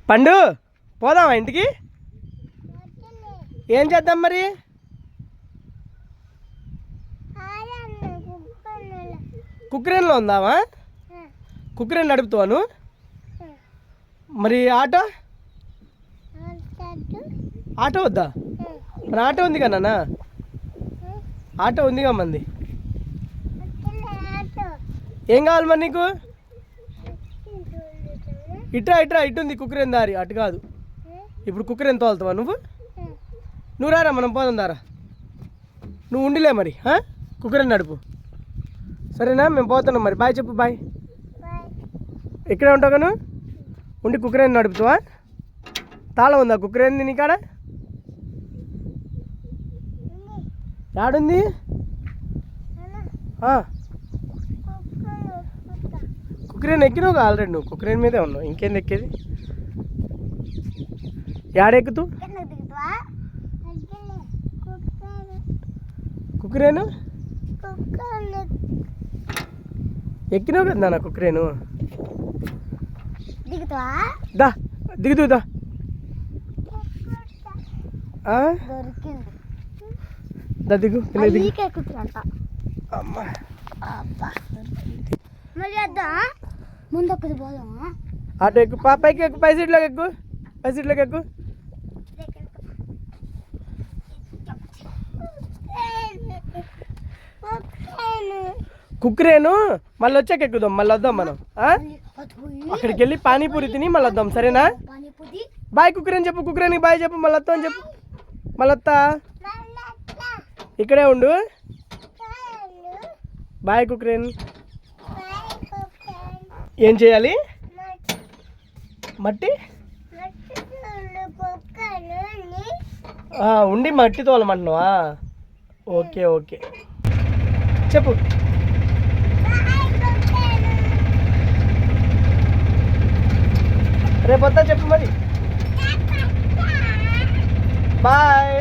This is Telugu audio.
పండు పోదామా ఇంటికి? ఏం చేద్దాం మరి? కుక్రేన్లో ఉందామా? కుక్రేన్ నడుపుతావాను? మరి ఆటో ఆటో వద్దా? మరి ఆటో ఉంది కదా నాన్న, ఆటో ఉందిగా మంది. ఏం కావాలి మరి నీకు? ఇట్రా ఇట్రా, ఇటు ఉంది కుక్కరేన్ దారి, అటు కాదు. ఇప్పుడు కుక్కరేన్ తోలుతావా నువ్వు? నువ్వు రారా, మనం పోదాం దారా. నువ్వు ఉండిలే మరి, కుక్కరేన్ నడుపు, సరేనా? మేము పోతున్నాం మరి. బాయ్ చెప్పు. బాయ్. ఇక్కడే ఉంటావు నువ్వు, ఉండి కుక్కరేన్ నడుపుతావా? తాళం ఉందా కుక్కరేన్ నీ కాడ? యాడుంది? కుక్కరేన్ ఎక్కినావు ఆల్రెడీ, నువ్వు కుక్కరేన్ మీదే ఉన్నావు, ఇంకేంది ఎక్కేది? యాడెక్కుతూ కుక్కరేను ఎక్కినావు కదా నాన్న కుక్కరేను. దా దిగుతూ దా. దా దిగు, అమ్మా. అటు ఎక్కు, పైకి ఎక్కు, పై సీట్లోకి ఎక్కు, పై సీట్లోకి ఎక్కు. కుక్కరేను మళ్ళీ వచ్చాక ఎక్కుదాం, మళ్ళీ వద్దాం మనం. అక్కడికి వెళ్ళి పానీపూరి తిని మళ్ళీ వద్దాం, సరేనా? బాయ్ కుక్కరేన్ చెప్పు, కుక్కరేనికి బాయ్ చెప్పు, మళ్ళీ వస్తా అని చెప్పు. మళ్ళీ వస్తా, ఇక్కడే ఉండు. బాయ్ కుక్కరేన్. ఏం చేయాలి? మట్టి ఉండి మట్టి తోలమంటున్నావా? ఓకే ఓకే, చెప్పు. రేపు వద్దా చెప్పు మరి. బాయ్.